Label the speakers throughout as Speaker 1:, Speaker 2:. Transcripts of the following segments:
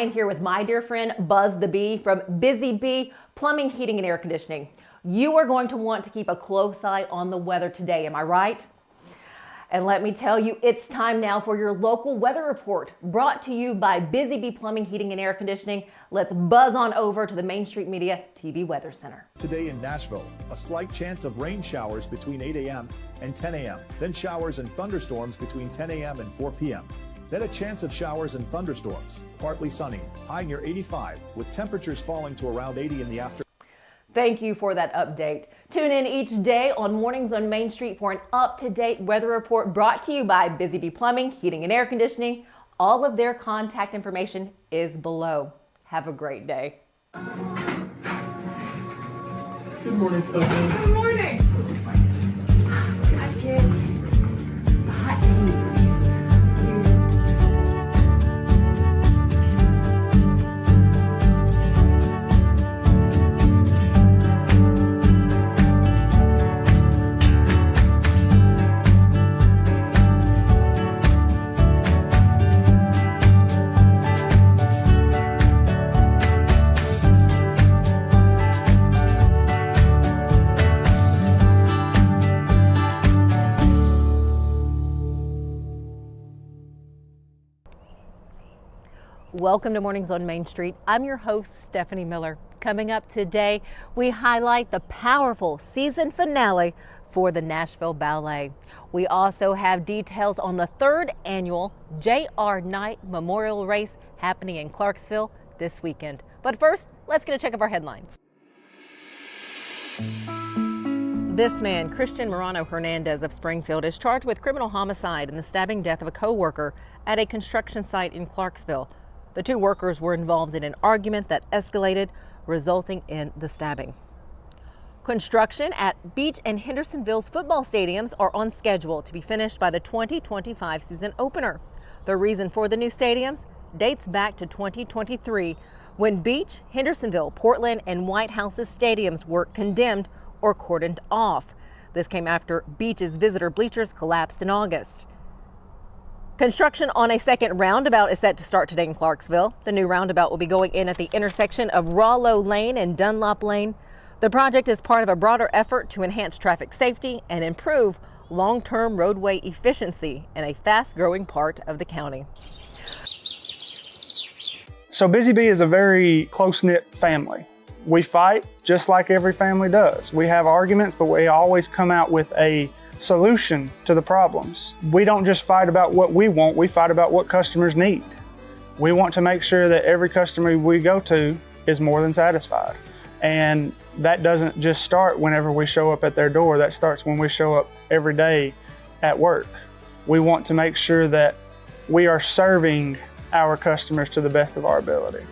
Speaker 1: I am here with my dear friend Buzz the Bee from Busy Bee Plumbing, Heating, and Air Conditioning. You are going to want to keep a close eye on the weather today, am I right? And let me tell you, it's time now for your local weather report, brought to you by Busy Bee Plumbing, Heating, and Air Conditioning. Let's buzz on over to the Main Street Media TV Weather Center.
Speaker 2: Today in Nashville, a slight chance of rain showers between 8 a.m. and 10 a.m. Then showers and thunderstorms between 10 a.m. and 4 p.m. Then a chance of showers and thunderstorms. Partly sunny, high near 85, with temperatures falling to around 80 in the afternoon.
Speaker 1: Thank you for that update. Tune in each day on Mornings on Main Street for an up-to-date weather report brought to you by Busy Bee Plumbing, Heating, and Air Conditioning. All of their contact information is below. Have a great day.
Speaker 3: Good morning, Stefanie.
Speaker 4: Good morning. I get hot tea.
Speaker 1: Welcome to Mornings on Main Street. I'm your host, Stefanie Miller. Coming up today, we highlight the powerful season finale for the Nashville Ballet. We also have details on the third annual J.R. Knight Memorial Race happening in Clarksville this weekend. But first, let's get a check of our headlines. This man, Christian Morano Hernandez of Springfield, is charged with criminal homicide and the stabbing death of a co-worker at a construction site in Clarksville. The two workers were involved in an argument that escalated, resulting in the stabbing. Construction at Beach and Hendersonville's football stadiums are on schedule to be finished by the 2025 season opener. The reason for the new stadiums dates back to 2023, when Beach, Hendersonville, Portland, and White House's stadiums were condemned or cordoned off. This came after Beach's visitor bleachers collapsed in August. Construction on a second roundabout is set to start today in Clarksville. The new roundabout will be going in at the intersection of Rollo Lane and Dunlop Lane. The project is part of a broader effort to enhance traffic safety and improve long-term roadway efficiency in a fast-growing part of the county.
Speaker 5: So Busy Bee is a very close-knit family. We fight just like every family does. We have arguments, but we always come out with a solution to the problems. We don't just fight about what we want, we fight about what customers need. We want to make sure that every customer we go to is more than satisfied. And that doesn't just start whenever we show up at their door, that starts when we show up every day at work. We want to make sure that we are serving our customers to the best of our ability.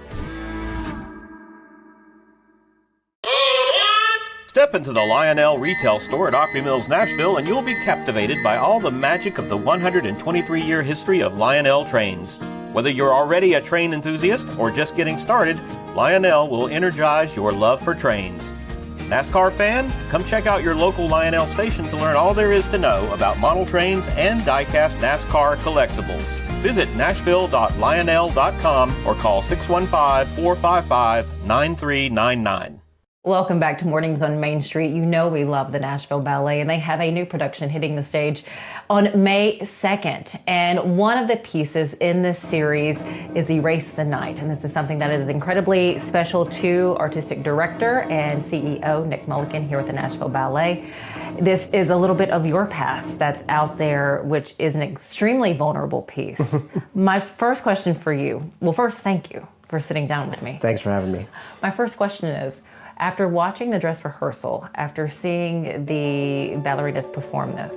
Speaker 6: Step into the Lionel retail store at Opry Mills, Nashville, and you'll be captivated by all the magic of the 123-year history of Lionel trains. Whether you're already a train enthusiast or just getting started, Lionel will energize your love for trains. NASCAR fan? Come check out your local Lionel station to learn all there is to know about model trains and die-cast NASCAR collectibles. Visit nashville.lionel.com or call 615-455-9399.
Speaker 1: Welcome back to Mornings on Main Street. You know we love the Nashville Ballet, and they have a new production hitting the stage on May 2nd. And one of the pieces in this series is Erase the Night. And this is something that is incredibly special to artistic director and CEO Nick Mullikin here with the Nashville Ballet. This is a little bit of your past that's out there, which is an extremely vulnerable piece. My first question for you, well, first, thank you for sitting down with me.
Speaker 7: Thanks for having me.
Speaker 1: My first question is, after watching the dress rehearsal, after seeing the ballerinas perform this,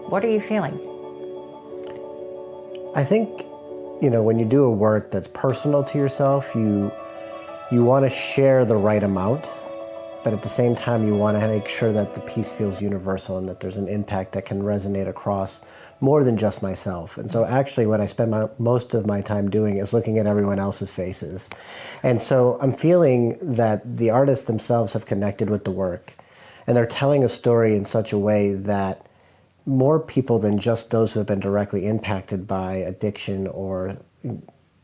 Speaker 1: what are you feeling?
Speaker 7: I think, when you do a work that's personal to yourself, you want to share the right amount, but at the same time, you want to make sure that the piece feels universal and that there's an impact that can resonate across more than just myself. And so actually what I spend most of my time doing is looking at everyone else's faces. And so I'm feeling that the artists themselves have connected with the work, and they're telling a story in such a way that more people than just those who have been directly impacted by addiction or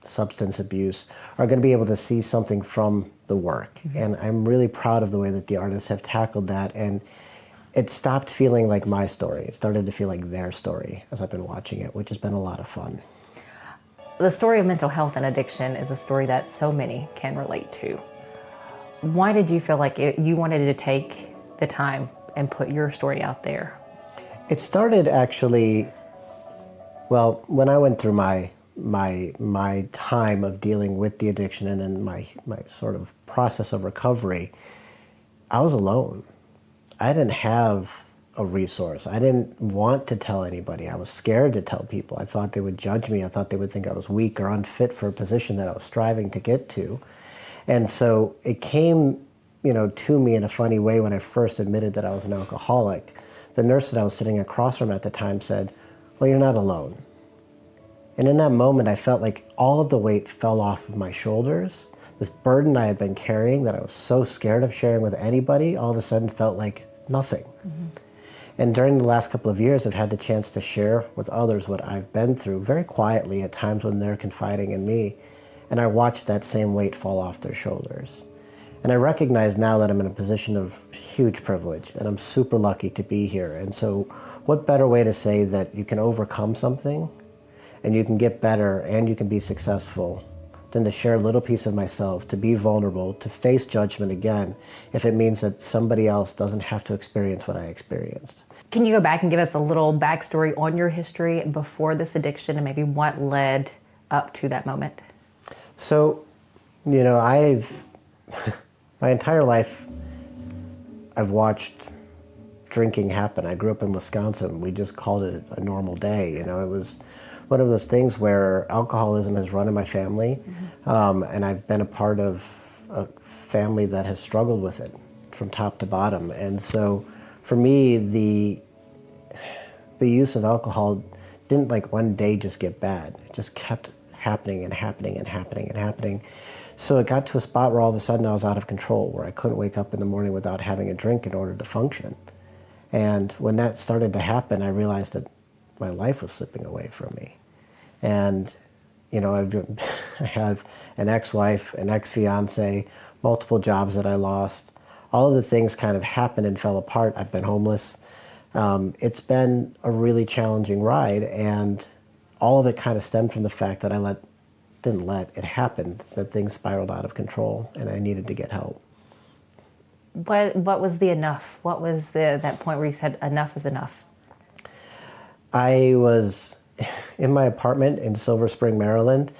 Speaker 7: substance abuse are going to be able to see something from the work. And I'm really proud of the way that the artists have tackled that. And it stopped feeling like my story. It started to feel like their story as I've been watching it, which has been a lot of fun.
Speaker 1: The story of mental health and addiction is a story that so many can relate to. Why did you feel like you wanted to take the time and put your story out there?
Speaker 7: It started actually, well, when I went through my time of dealing with the addiction and then my sort of process of recovery, I was alone. I didn't have a resource. I didn't want to tell anybody. I was scared to tell people. I thought they would judge me. I thought they would think I was weak or unfit for a position that I was striving to get to. And so it came, to me in a funny way when I first admitted that I was an alcoholic. The nurse that I was sitting across from at the time said, "Well, you're not alone." And in that moment, I felt like all of the weight fell off of my shoulders. This burden I had been carrying that I was so scared of sharing with anybody, all of a sudden felt like nothing. And during the last couple of years, I've had the chance to share with others what I've been through very quietly at times when they're confiding in me. And I watched that same weight fall off their shoulders. And I recognize now that I'm in a position of huge privilege and I'm super lucky to be here. And so what better way to say that you can overcome something and you can get better and you can be successful than to share a little piece of myself, to be vulnerable, to face judgment again, if it means that somebody else doesn't have to experience what I experienced.
Speaker 1: Can you go back and give us a little backstory on your history before this addiction and maybe what led up to that moment?
Speaker 7: So, I've, my entire life, I've watched drinking happen. I grew up in Wisconsin. We just called it a normal day. It was one of those things where alcoholism has run in my family, and I've been a part of a family that has struggled with it from top to bottom. And so for me, the use of alcohol didn't like one day just get bad. It just kept happening and happening and happening and happening. So it got to a spot where all of a sudden I was out of control, where I couldn't wake up in the morning without having a drink in order to function. And when that started to happen, I realized that my life was slipping away from me. And, I have an ex-wife, an ex-fiance, multiple jobs that I lost. All of the things kind of happened and fell apart. I've been homeless. It's been a really challenging ride, and all of it kind of stemmed from the fact that it happened, that things spiraled out of control, and I needed to get help.
Speaker 1: What was the enough? What was that point where you said enough is enough?
Speaker 7: I was in my apartment in Silver Spring, Maryland.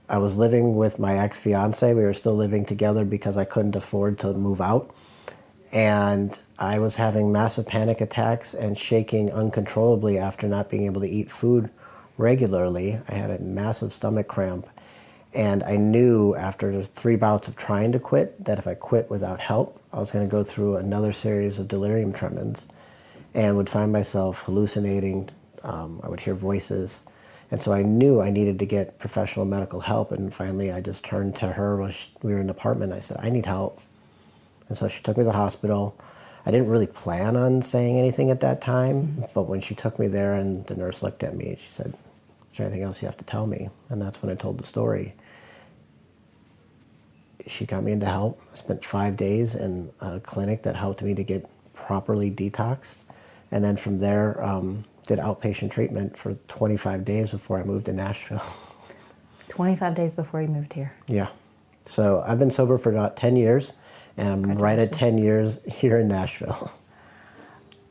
Speaker 7: I was living with my ex-fiance. We were still living together because I couldn't afford to move out. And I was having massive panic attacks and shaking uncontrollably after not being able to eat food regularly. I had a massive stomach cramp. And I knew after 3 bouts of trying to quit that if I quit without help, I was going to go through another series of delirium tremens and would find myself hallucinating. I would hear voices. And so I knew I needed to get professional medical help. And finally, I just turned to her when we were in an apartment. I said, "I need help." And so she took me to the hospital. I didn't really plan on saying anything at that time. But when she took me there and the nurse looked at me, she said, "Is there anything else you have to tell me?" And that's when I told the story. She got me into help. I spent 5 days in a clinic that helped me to get properly detoxed. And then from there, did outpatient treatment for 25 days before I moved to Nashville.
Speaker 1: 25 days before you moved here?
Speaker 7: Yeah. So I've been sober for about 10 years, and I'm right at 10 years here in Nashville.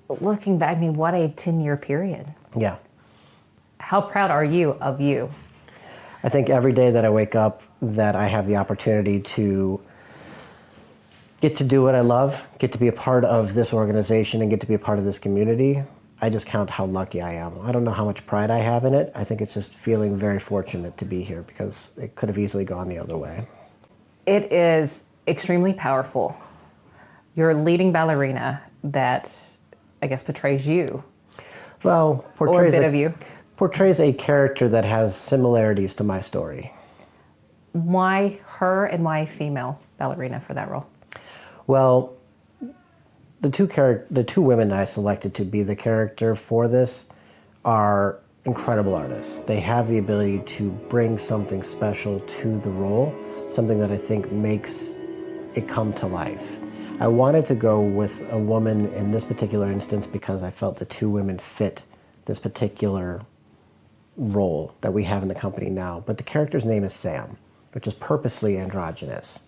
Speaker 1: Looking back, what a 10-year period.
Speaker 7: Yeah.
Speaker 1: How proud are you of you?
Speaker 7: I think every day that I wake up that I have the opportunity to get to do what I love, get to be a part of this organization and get to be a part of this community, I just count how lucky I am. I don't know how much pride I have in it. I think it's just feeling very fortunate to be here because it could have easily gone the other way.
Speaker 1: It is extremely powerful. You're a leading ballerina that, I guess, portrays you.
Speaker 7: Well,
Speaker 1: or a bit of you.
Speaker 7: Portrays a character that has similarities to my story.
Speaker 1: Why her and why female ballerina for that role?
Speaker 7: Well, the two women I selected to be the character for this are incredible artists. They have the ability to bring something special to the role, something that I think makes it come to life. I wanted to go with a woman in this particular instance because I felt the two women fit this particular role that we have in the company now. But the character's name is Sam, which is purposely androgynous,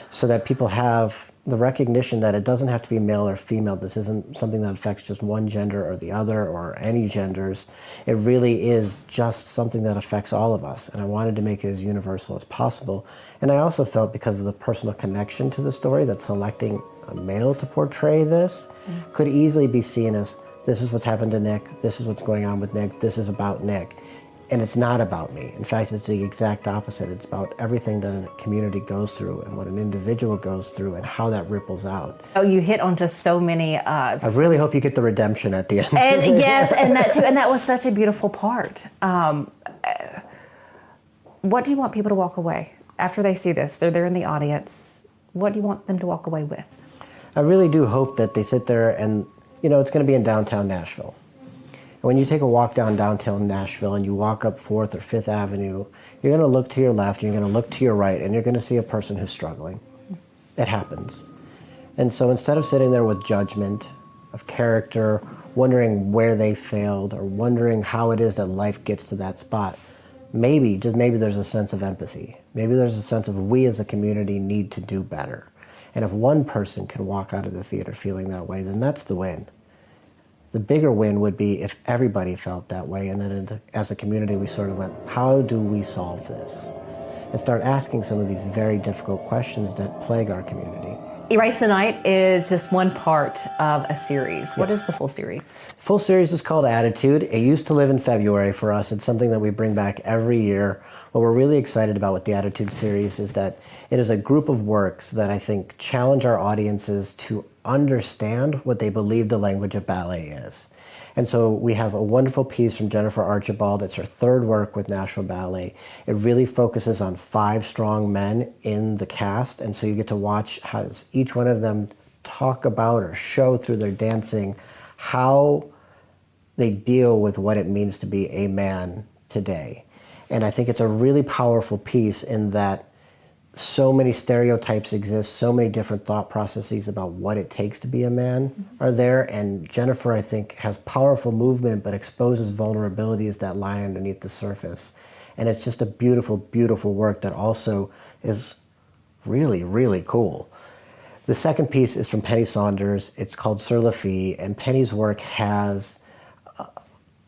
Speaker 7: so that people have the recognition that it doesn't have to be male or female. This isn't something that affects just one gender or the other or any genders. It really is just something that affects all of us. And I wanted to make it as universal as possible. And I also felt, because of the personal connection to the story, that selecting a male to portray this could easily be seen as, this is what's happened to Nick, this is what's going on with Nick, this is about Nick. And it's not about me. In fact, it's the exact opposite. It's about everything that a community goes through and what an individual goes through and how that ripples out.
Speaker 4: Oh, you hit on just so many.
Speaker 7: I really hope you get the redemption at the end.
Speaker 4: And yes, and that too. And that was such a beautiful part. What do you want people to walk away after they see this? They're there in the audience. What do you want them to walk away with?
Speaker 7: I really do hope that they sit there and, you know, it's going to be in downtown Nashville. When you take a walk down downtown Nashville and you walk up 4th or 5th Avenue, you're going to look to your left, you're going to look to your right, and you're going to see a person who's struggling. It happens. And so instead of sitting there with judgment of character, wondering where they failed, or wondering how it is that life gets to that spot, maybe, just maybe there's a sense of empathy. Maybe there's a sense of we as a community need to do better. And if one person can walk out of the theater feeling that way, then that's the win. The bigger win would be if everybody felt that way, and then as a community we sort of went, how do we solve this? And start asking some of these very difficult questions that plague our community.
Speaker 4: Erase the Night is just one part of a series. What
Speaker 7: Yes.
Speaker 4: is the full series?
Speaker 7: Full series is called Attitude. It used to live in February for us. It's something that we bring back every year. What we're really excited about with the Attitude series is that it is a group of works that I think challenge our audiences to understand what they believe the language of ballet is. And so we have a wonderful piece from Jennifer Archibald. It's her third work with Nashville Ballet. It really focuses on 5 strong men in the cast. And so you get to watch how each one of them talk about or show through their dancing how they deal with what it means to be a man today. And I think it's a really powerful piece in that so many stereotypes exist, so many different thought processes about what it takes to be a man are there. And Jennifer, I think, has powerful movement, but exposes vulnerabilities that lie underneath the surface. And it's just a beautiful, beautiful work that also is really, really cool. The second piece is from Penny Saunders. It's called Sur la Fille, and Penny's work has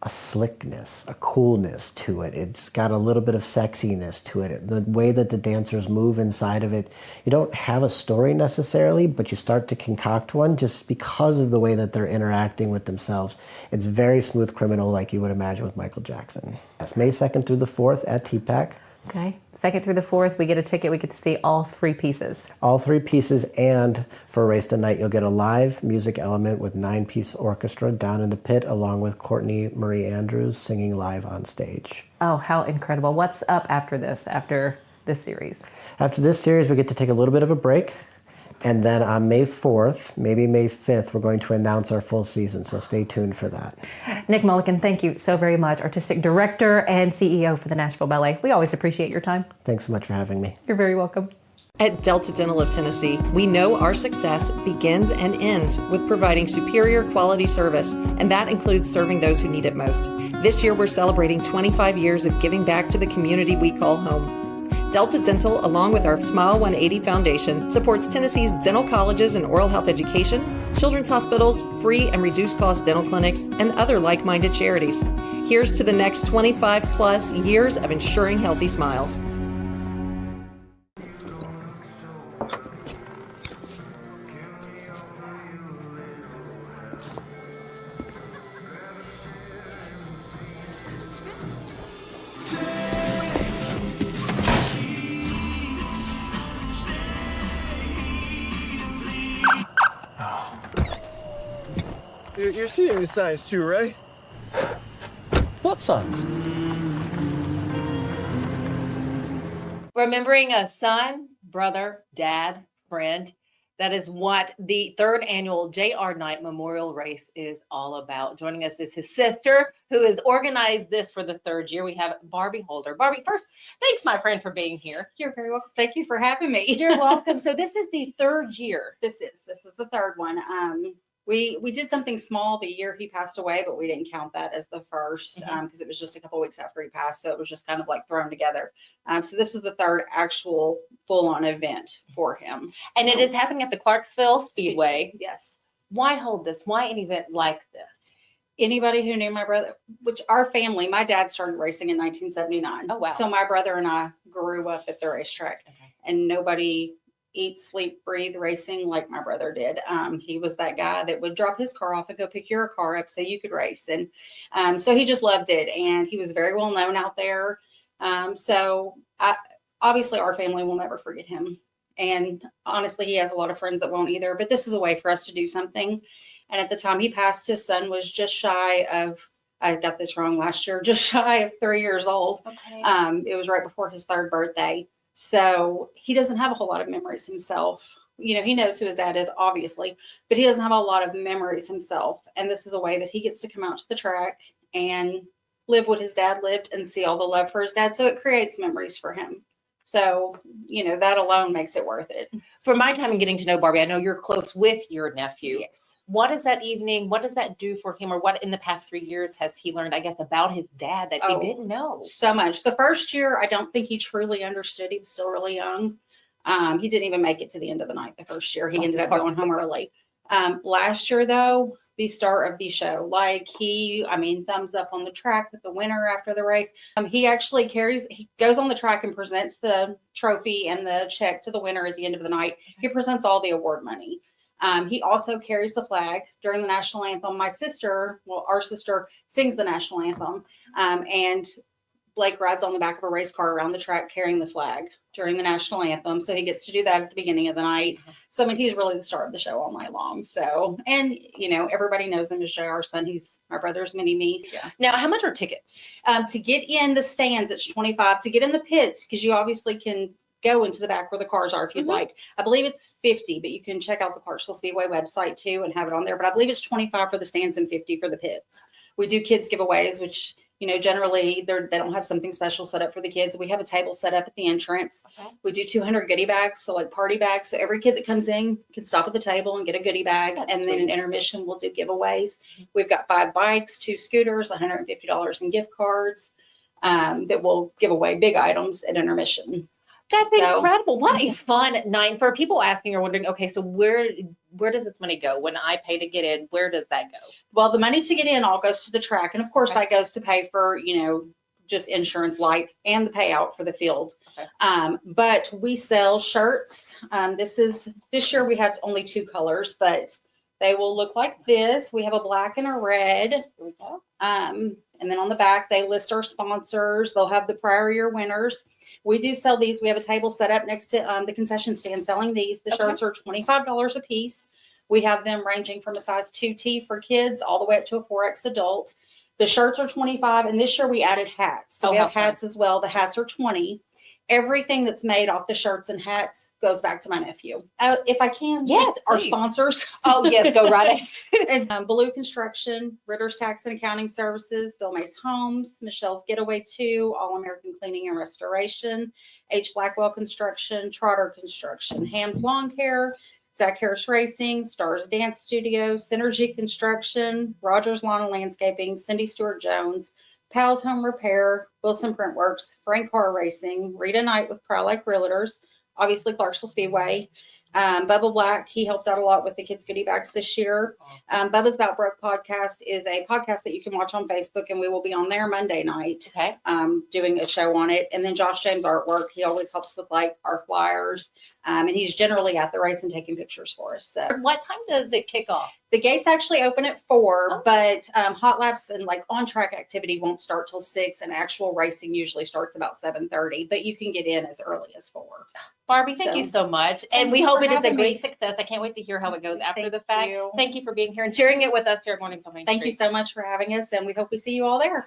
Speaker 7: a slickness, a coolness to it. It's got a little bit of sexiness to it. The way that the dancers move inside of it, you don't have a story necessarily, but you start to concoct one just because of the way that they're interacting with themselves. It's very Smooth Criminal, like you would imagine with Michael Jackson. That's May 2nd through the 4th at TPAC.
Speaker 4: Okay. 2nd through the 4th, we get a ticket. We get to see all 3 pieces.
Speaker 7: All 3 pieces, and for Race the Night, you'll get a live music element with 9-piece orchestra down in the pit, along with Courtney Marie Andrews singing live on stage.
Speaker 4: Oh, how incredible. What's up after this series?
Speaker 7: After this series, we get to take a little bit of a break. And then on May 4th, maybe May 5th, we're going to announce our full season, so stay tuned for that.
Speaker 4: Nick Mullikin, thank you so very much. Artistic Director and CEO for the Nashville Ballet. We always appreciate your time.
Speaker 7: Thanks so much for having me.
Speaker 4: You're very welcome.
Speaker 8: At Delta Dental of Tennessee, we know our success begins and ends with providing superior quality service, and that includes serving those who need it most. This year, we're celebrating 25 years of giving back to the community we call home. Delta Dental, along with our Smile 180 Foundation, supports Tennessee's dental colleges and oral health education, children's hospitals, free and reduced cost dental clinics, and other like-minded charities. Here's to the next 25 plus years of ensuring healthy smiles.
Speaker 3: You're seeing the signs too, right?
Speaker 9: What signs?
Speaker 1: Remembering a son, brother, dad, friend, That is what the third annual JR Knight Memorial Race is all about. Joining us is his sister, who has organized this for the third year. We have Barbie Holder. Barbie, first, thanks, my friend, for being here.
Speaker 10: You're very welcome. Thank you for having me.
Speaker 1: You're welcome. So this is the third year.
Speaker 10: This is the third one. We did something small the year he passed away, but we didn't count that as the first because it was just a couple weeks after he passed. So it was just kind of like thrown together. So this is the third actual full-on event for him.
Speaker 1: And it is happening at the Clarksville Speedway.
Speaker 10: Yes.
Speaker 1: Why hold this? Why an event like this?
Speaker 10: Anybody who knew my brother, which our family, my dad started racing in 1979.
Speaker 1: Oh, wow.
Speaker 10: So my brother and I grew up at the racetrack, and nobody eat, sleep, breathe racing like my brother did. He was that guy that would drop his car off and go pick your car up so you could race. And so he just loved it. And he was very well known out there. Obviously our family will never forget him. And honestly, he has a lot of friends that won't either, but this is a way for us to do something. And at the time he passed, his son was just shy of, I got this wrong last year, just shy of 3 years old.
Speaker 1: Okay.
Speaker 10: It was right before his third birthday. So he doesn't have a whole lot of memories himself. You know, he knows who his dad is, obviously, but he doesn't have a lot of memories himself. And this is a way that he gets to come out to the track and live what his dad lived and see all the love for his dad. So it creates memories for him. So, you know, that alone makes it worth it.
Speaker 1: For my time in getting to know Barbie, I know you're close with your nephew.
Speaker 10: Yes.
Speaker 1: What is that evening? What does that do for him? Or what in the past 3 years has he learned, I guess, about his dad that he didn't know?
Speaker 10: So much. The first year, I don't think he truly understood. He was still really young. He didn't even make it to the end of the night the first year. He ended up going home early. Last year, though, the star of the show, thumbs up on the track with the winner after the race. He actually he goes on the track and presents the trophy and the check to the winner at the end of the night. He presents all the award money. He also carries the flag during the national anthem. Our sister sings the national anthem. And Blake rides on the back of a race car around the track carrying the flag during the national anthem. So he gets to do that at the beginning of the night. So, he's really the star of the show all night long. So, and, everybody knows him as JR's son. He's my brother's mini-me.
Speaker 1: Yeah. Now, how much are tickets?
Speaker 10: To get in the stands, it's $25. To get in the pits, because you obviously can go into the back where the cars are if you'd like. I believe it's $50, but you can check out the Clarksville Speedway website too and have it on there. But I believe it's $25 for the stands and $50 for the pits. We do kids giveaways, which, generally they don't have something special set up for the kids. We have a table set up at the entrance. Okay. We do 200 goodie bags, so like party bags. So every kid that comes in can stop at the table and get a goodie bag. That's and sweet. Then in intermission, we'll do giveaways. We've got 5 bikes, 2 scooters, $150 in gift cards that will give away big items at intermission.
Speaker 1: That's incredible. What a fun night. For people asking or wondering, okay, so where does this money go? When I pay to get in, where does that go?
Speaker 10: Well, the money to get in all goes to the track. And of course, that goes to pay for, just insurance, lights, and the payout for the field. Okay. But we sell shirts. This year we have only 2 colors, but they will look like this. We have a black and a red. Here we go. And then on the back, they list our sponsors. They'll have the prior year winners. We do sell these. We have a table set up next to the concession stand selling these. The shirts are $25 a piece. We have them ranging from a size 2T for kids all the way up to a 4X adult. The shirts are $25, and this year we added hats. So we have hats as well. The hats are $20. Everything that's made off the shirts and hats goes back to my nephew. If I can,
Speaker 1: yes,
Speaker 10: our sponsors.
Speaker 1: Oh, yes, go right ahead.
Speaker 10: And Ballet Construction, Ritter's Tax and Accounting Services, Bill Mays Homes, Michelle's Getaway 2, All American Cleaning and Restoration, H. Blackwell Construction, Trotter Construction, Ham's Lawn Care, Zach Harris Racing, Stars Dance Studio, Synergy Construction, Rogers Lawn and Landscaping, Cindy Stewart Jones, Pal's Home Repair, Wilson Printworks, Frank Car Racing, Rita Knight with Crowlike Realtors, obviously Clarksville Speedway, Bubba Black. He helped out a lot with the kids' goodie bags this year. Bubba's About Broke podcast is a podcast that you can watch on Facebook, and we will be on there Monday night doing a show on it. And then Josh James Artwork, he always helps with like our flyers, and he's generally at the race and taking pictures for us. So,
Speaker 1: what time does it kick off?
Speaker 10: The gates actually open at 4, but hot laps and like on-track activity won't start till 6, and actual racing usually starts about 7:30, but you can get in as early as 4.
Speaker 1: Barbie, thank you so much. And we hope it is a great success. I can't wait to hear how it goes after the fact. Thank you for being here and sharing it with us here at Mornings on Main Street.
Speaker 10: Thank you so much for having us, and we hope we see you all there.